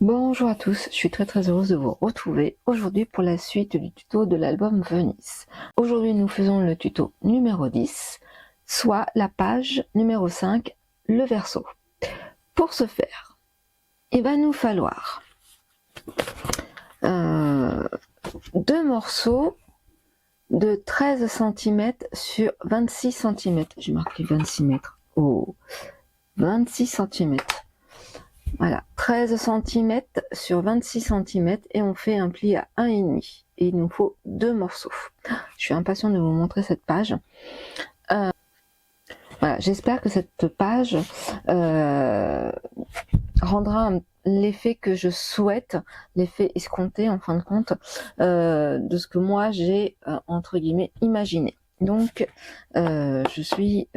Bonjour à tous, je suis très heureuse de vous retrouver aujourd'hui pour la suite du tuto de l'album Venise. Aujourd'hui nous faisons le tuto numéro 10, soit la page numéro 5, le verso. Pour ce faire, il va nous falloir deux morceaux de 13 cm sur 26 cm. J'ai marqué 26 mètres. Oh, 26 cm. Voilà, 13 cm sur 26 cm et on fait un pli à 1,5. Et il nous faut deux morceaux. Je suis impatiente de vous montrer cette page. Voilà, j'espère que cette page rendra l'effet que je souhaite, l'effet escompté en fin de compte, de ce que moi j'ai entre guillemets imaginé. Donc, je suis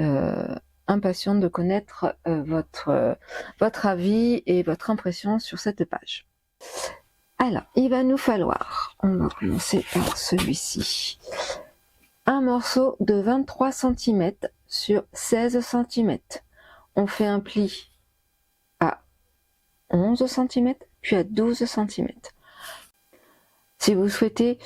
impatiente de connaître votre avis et votre impression sur cette page. Alors, il va nous falloir, on va commencer par celui-ci, un morceau de 23 cm sur 16 cm. On fait un pli à 11 cm, puis à 12 cm. Si vous souhaitez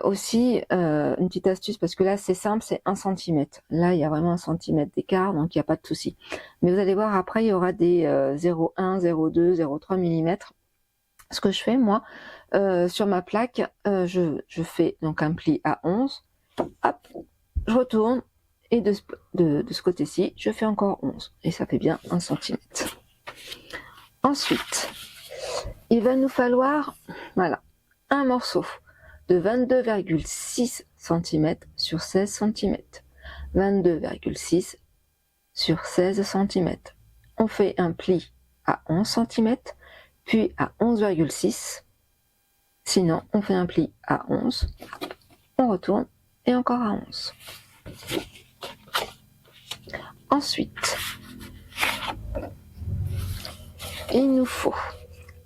aussi une petite astuce, parce que là c'est simple, c'est 1 cm. Là il y a vraiment 1 cm d'écart, donc il n'y a pas de souci. Mais vous allez voir, après il y aura des 0,1, 0,2, 0,3 mm. Ce que je fais moi, sur ma plaque, je fais donc un pli à 11, hop, je retourne, et de ce côté-ci, je fais encore 11, et ça fait bien 1 cm. Ensuite, il va nous falloir, voilà, un morceau de 22,6 cm sur 16 cm. 22,6 sur 16 cm. On fait un pli à 11 cm, puis à 11,6. Sinon, on fait un pli à 11, on retourne, et encore à 11. Ensuite, il nous faut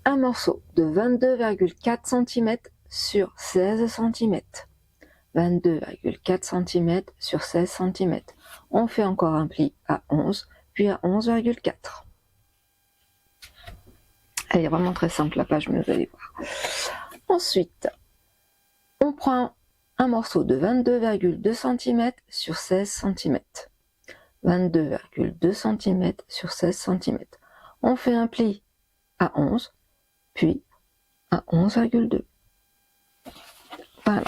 un morceau de 22,4 cm sur 16 cm. 22,4 cm sur 16 cm. On fait encore un pli à 11, puis à 11,4. Elle est vraiment très simple la page, mais vous allez voir. Ensuite, on prend un morceau de 22,2 cm sur 16 cm. 22,2 cm sur 16 cm. On fait un pli à 11, puis à 11,2. Voilà.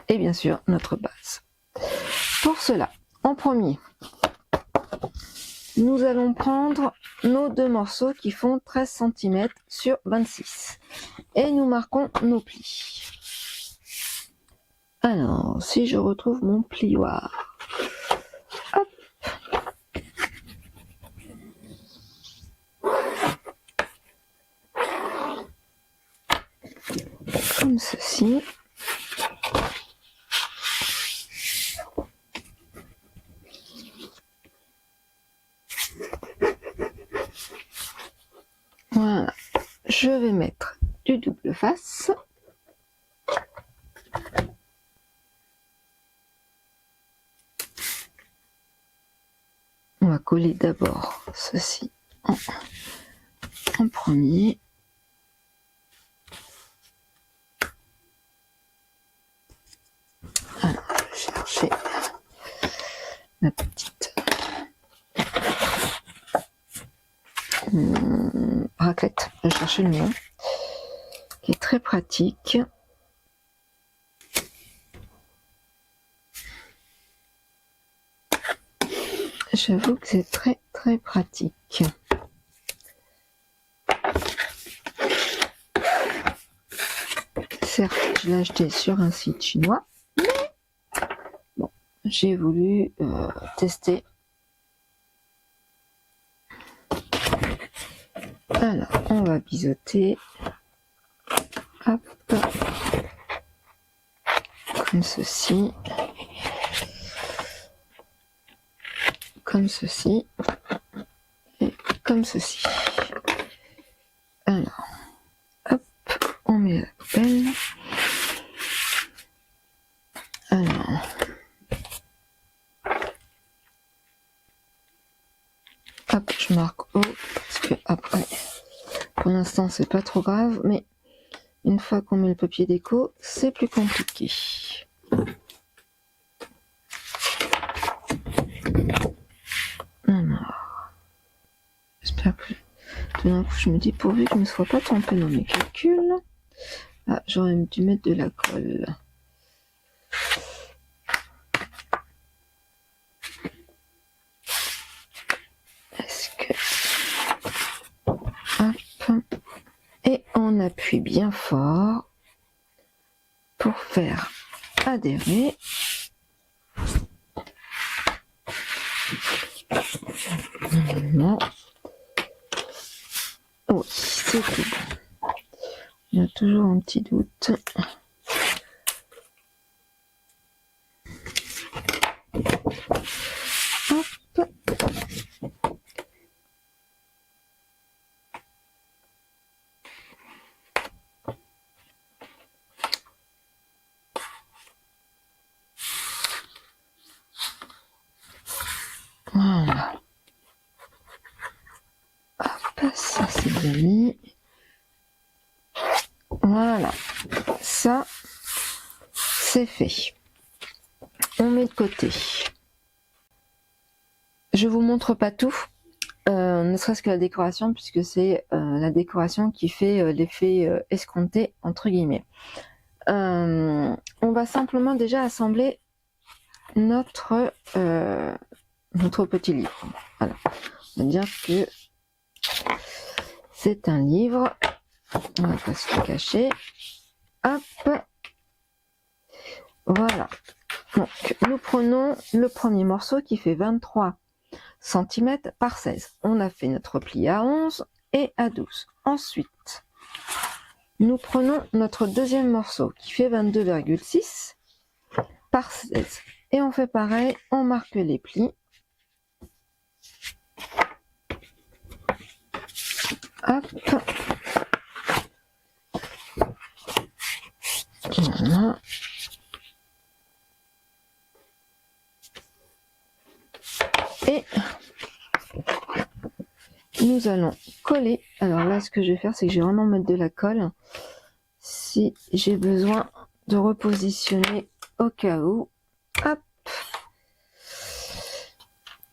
Et bien sûr, notre base. Pour cela, en premier, nous allons prendre nos deux morceaux qui font 13 cm sur 26. Et nous marquons nos plis. Alors, si je retrouve mon plioir. Hop. Comme ceci. Voilà, je vais mettre du double face. On va coller d'abord ceci en premier. Alors, je vais chercher ma petite raclette, je vais chercher le nom, qui est très pratique. J'avoue que c'est très pratique. Certes, je l'ai acheté sur un site chinois, mais bon, j'ai voulu tester. Alors, on va biseauter. Hop. Comme ceci. Comme ceci. Et comme ceci. Alors, hop, on met la poubelle. Alors, hop, je marque haut parce que après, pour l'instant c'est pas trop grave, mais une fois qu'on met le papier déco, c'est plus compliqué. Alors, j'espère que tout d'un coup je me dis pourvu que je ne sois pas trompée dans mes calculs. Ah, j'aurais dû mettre de la colle. Est-ce que... Hop. Et on appuie bien fort pour faire adhérer. Non. Oui, c'est tout bon. Il y a toujours un petit doute. Hop. Voilà. Hop, ça c'est bien mis. Voilà. Ça, c'est fait. On met de côté. Je vous montre pas tout, ne serait-ce que la décoration, puisque c'est la décoration qui fait l'effet escompté, entre guillemets. On va simplement déjà assembler notre petit livre. Voilà. On va dire que c'est un livre. On va pas se le cacher. Hop. Voilà. Donc, nous prenons le premier morceau qui fait 23 cm par 16. On a fait notre pli à 11 et à 12. Ensuite, nous prenons notre deuxième morceau qui fait 22,6 par 16. Et on fait pareil, on marque les plis. Hop. Voilà. Et nous allons coller. Alors là, ce que je vais faire, c'est que je vais vraiment mettre de la colle. Si j'ai besoin de repositionner au cas où. Hop.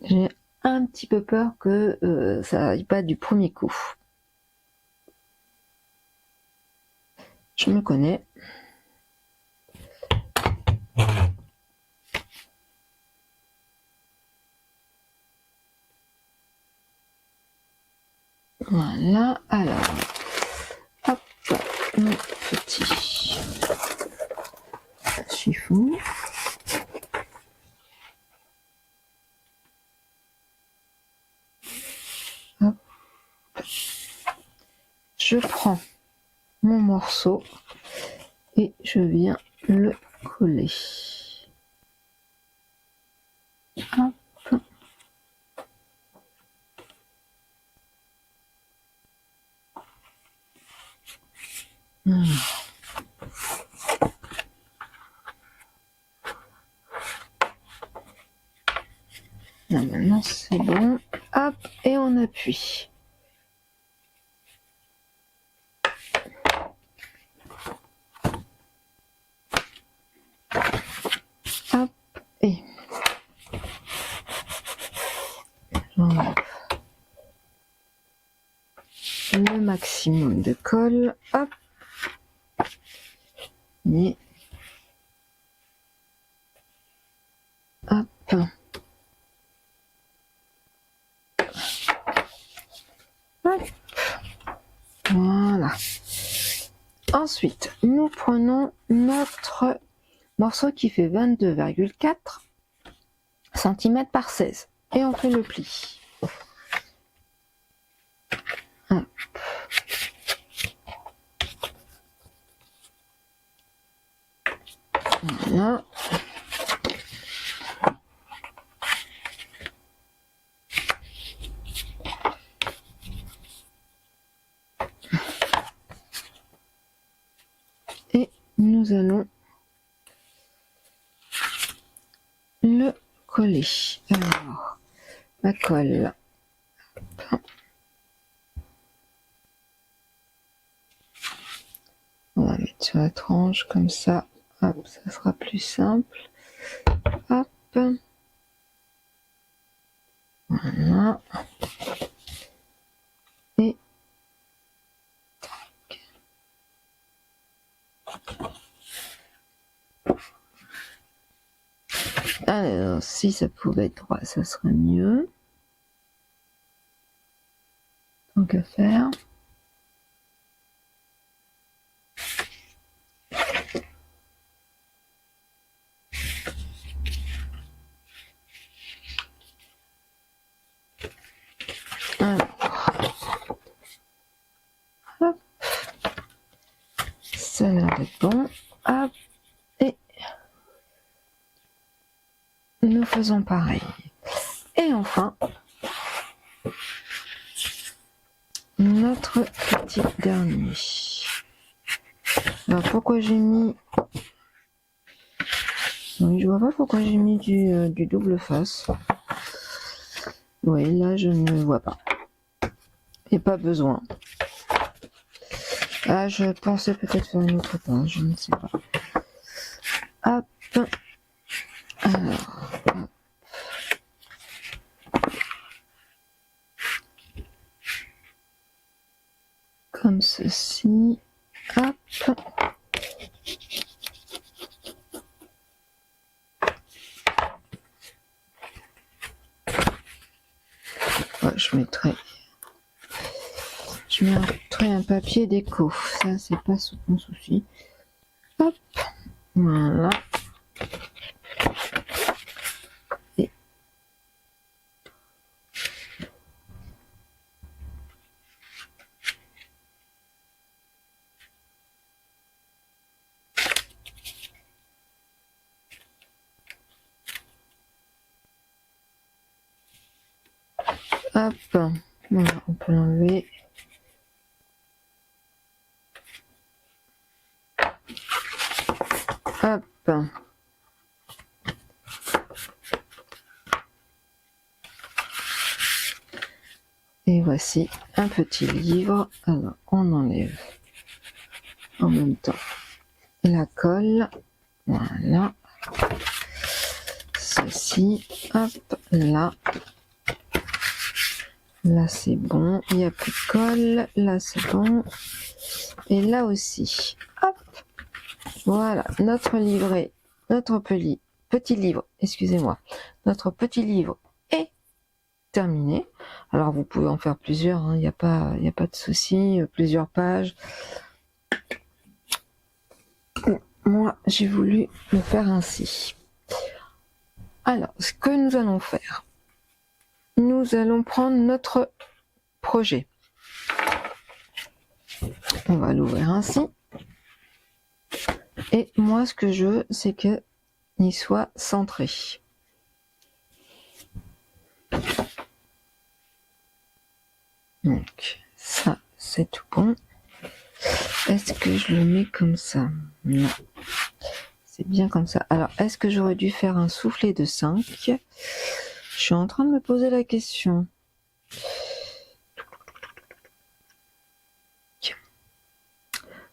J'ai un petit peu peur que ça n'aille pas du premier coup. Je me connais. Voilà, alors, hop, mon petit chiffon. Hop. Je prends mon morceau et je viens le coller. Hop. Là, maintenant c'est bon. Hop, et on appuie. Hop, et j'enlève le maximum de colle. Hop. Et hop. Hop. Voilà. Ensuite, nous prenons notre morceau qui fait 22,4 cm par 16 et on fait le pli. Hop. Voilà. Et nous allons le coller. Alors, la colle. va mettre sur la tranche comme ça. Hop, ça sera plus simple. Hop. Voilà. Et alors, si ça pouvait être droit, ça serait mieux. Tant que faire. Hop. Ça a l'air d'être bon. Hop. Et nous faisons pareil. Et enfin, notre petit dernier. Alors pourquoi j'ai mis... Oui, je vois pas pourquoi j'ai mis du double face. Oui, là je ne vois pas. Et pas besoin. Ah, je pensais peut-être faire une autre page, je ne sais pas. Hop. Alors, hop. Comme ceci. Hop. Ouais, je mettrai un papier déco. Ça, c'est pas mon souci. Hop. Voilà. Et hop. Voilà, on peut l'enlever. Hop. Et voici un petit livre. Alors, on enlève en même temps la colle. Voilà. Ceci. Hop. Là. Là, c'est bon. Il n'y a plus de colle. Là, c'est bon. Et là aussi. Hop. Voilà. Notre livret. Notre petit livre. Excusez-moi. Notre petit livre est terminé. Alors vous pouvez en faire plusieurs, hein, il n'y a pas de souci, plusieurs pages. Moi, j'ai voulu le faire ainsi. Alors, ce que nous allons faire, nous allons prendre notre projet. On va l'ouvrir ainsi. Et moi, ce que je veux, c'est qu'il soit centré. Donc, ça, c'est tout bon. Est-ce que je le mets comme ça? Non. C'est bien comme ça. Alors, est-ce que j'aurais dû faire un soufflet de 5? Je suis en train de me poser la question.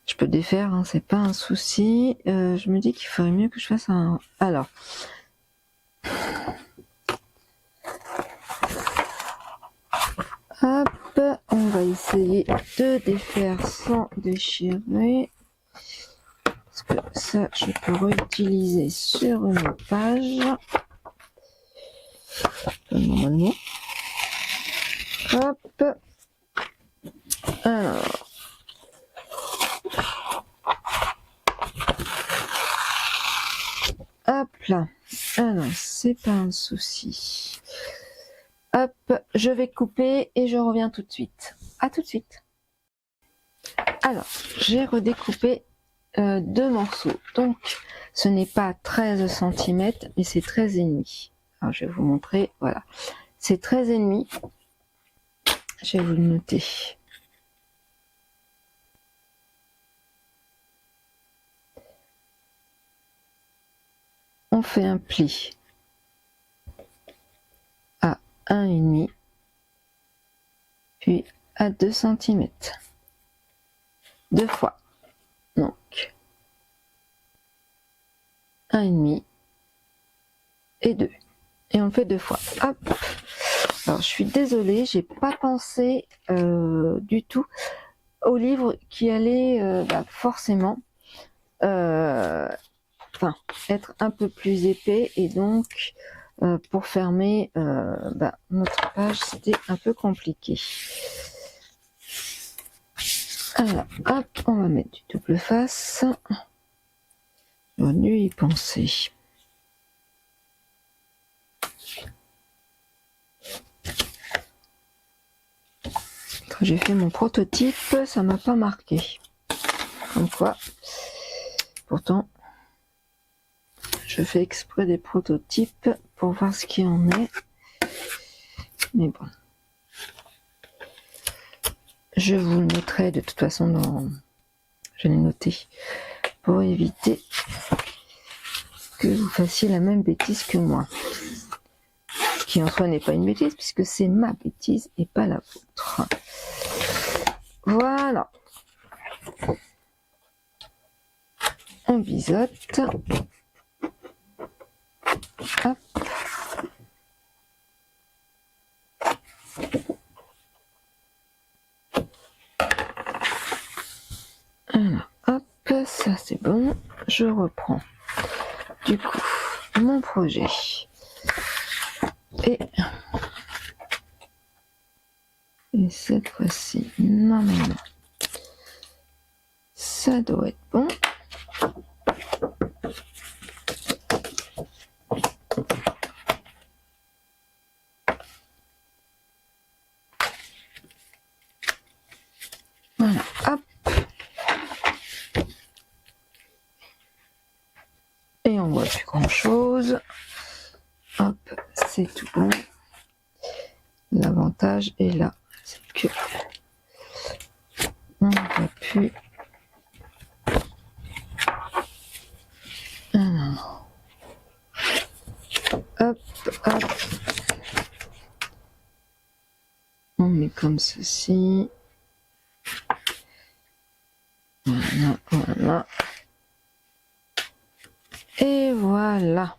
Je peux défaire, hein, c'est pas un souci. Je me dis qu'il faudrait mieux que je fasse un... Alors. Hop, on va essayer de défaire sans déchirer. Parce que ça, je peux réutiliser sur une page. Normalement. Hop. Alors. Hop là. Alors, c'est pas un souci. Hop, je vais couper et je reviens tout de suite. À tout de suite. Alors, j'ai redécoupé 2 morceaux. Donc, ce n'est pas 13 cm, mais c'est 13,5. Alors, je vais vous montrer. Voilà. C'est 13,5. Je vais vous le noter. On fait un pli à 1,5, puis à 2 cm. 2 fois. Donc 1,5 et 2. Et on le fait 2 fois. Hop. Alors je suis désolée, j'ai pas pensé du tout au livre qui allait forcément être un peu plus épais, et donc pour fermer notre page, c'était un peu compliqué. Alors hop, on va mettre du double face. J'aurais dû y penser. Quand j'ai fait mon prototype, ça m'a pas marqué. Comme quoi, pourtant, je fais exprès des prototypes pour voir ce qu'il en est. Mais bon. Je vous le mettrai de toute façon dans... Je l'ai noté. Pour éviter que vous fassiez la même bêtise que moi. Qui en soi n'est pas une bêtise, puisque c'est ma bêtise et pas la vôtre. Voilà. On biseaute. Hop. Alors, hop, ça c'est bon. Je reprends. Du coup, mon projet. Et cette fois-ci, normalement, ça doit être bon. Voilà, hop. Et on voit plus grand chose. Hop, c'est tout bon. L'avantage est là, c'est que on ne voit plus. Alors, hop, hop. On met comme ceci. Voilà, voilà. Et voilà.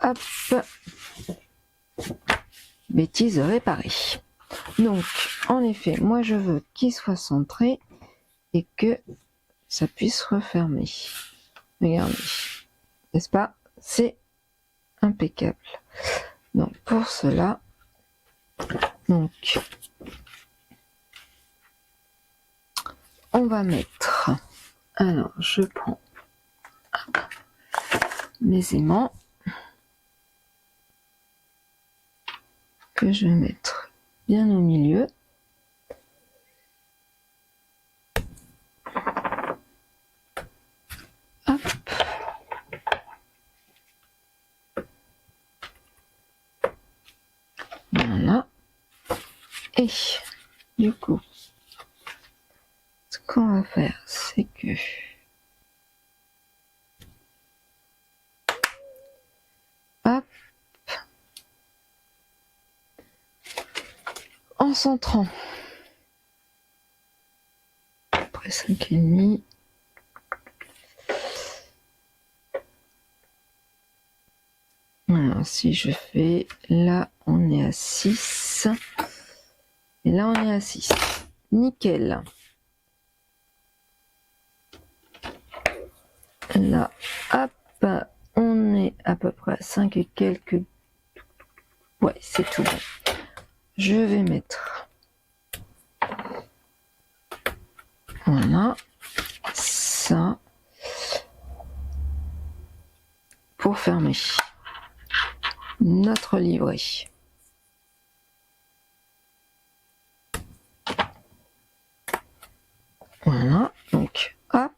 Hop. Bêtise réparée. Donc, en effet, moi je veux qu'il soit centré et que ça puisse refermer. Regardez. N'est-ce pas? C'est impeccable. Donc, pour cela, donc, on va mettre... Alors, je prends mes aimants que je vais mettre bien au milieu. Hop. Voilà. Et du coup, ce qu'on va faire, c'est que hop, en centrant après 5,5. Alors si je fais là, on est à 6 et là on est à 6. Nickel. Là, hop, on est à peu près à 5 et quelques. Ouais, c'est tout bon. Je vais mettre, voilà, ça, pour fermer notre livret. Voilà, donc, hop.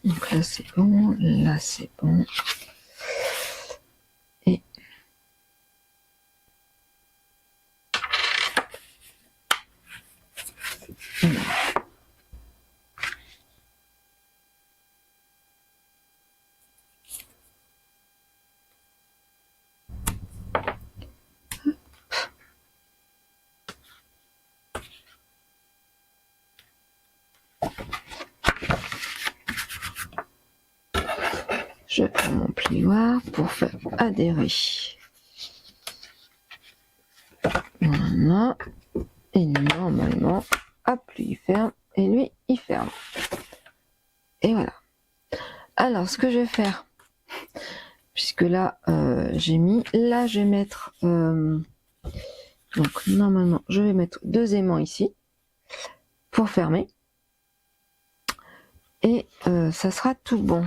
Donc là c'est bon, là c'est bon. Et voilà. voir pour faire adhérer. Voilà. Et normalement, hop, lui il ferme et lui il ferme. Et voilà. Alors, ce que je vais faire, puisque là j'ai mis, là je vais mettre, donc normalement je vais mettre 2 aimants ici pour fermer. Et ça sera tout bon.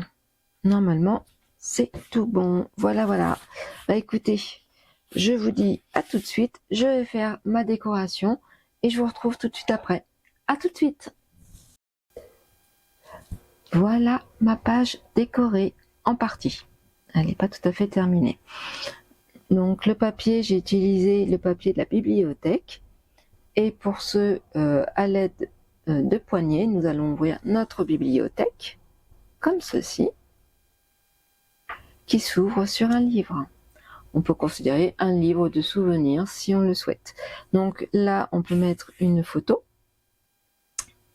Normalement, c'est tout bon. Voilà, voilà. Bah écoutez, je vous dis à tout de suite. Je vais faire ma décoration et je vous retrouve tout de suite après. À tout de suite. Voilà ma page décorée en partie. Elle n'est pas tout à fait terminée. Donc le papier, j'ai utilisé le papier de la bibliothèque. Et pour ce, à l'aide de poignées, nous allons ouvrir notre bibliothèque, comme ceci, qui s'ouvre sur un livre. On peut considérer un livre de souvenirs si on le souhaite. Donc là, on peut mettre une photo,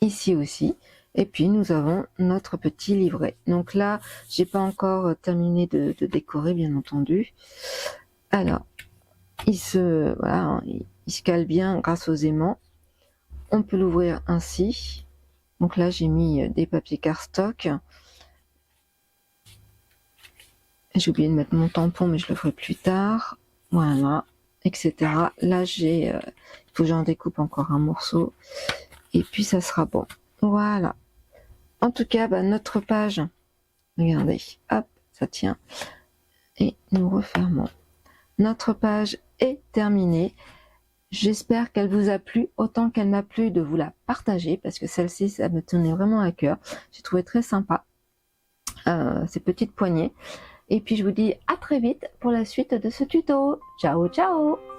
ici aussi, et puis nous avons notre petit livret. Donc là, j'ai pas encore terminé de décorer, bien entendu. Alors, il se cale bien grâce aux aimants. On peut l'ouvrir ainsi. Donc là, j'ai mis des papiers cardstock. J'ai oublié de mettre mon tampon, mais je le ferai plus tard. Voilà, etc. Là, il faut que j'en découpe encore un morceau. Et puis, ça sera bon. Voilà. En tout cas, notre page, regardez, hop, ça tient. Et nous refermons. Notre page est terminée. J'espère qu'elle vous a plu autant qu'elle m'a plu de vous la partager, parce que celle-ci, ça me tenait vraiment à cœur. J'ai trouvé très sympa ces petites poignées. Et puis je vous dis à très vite pour la suite de ce tuto. Ciao, ciao!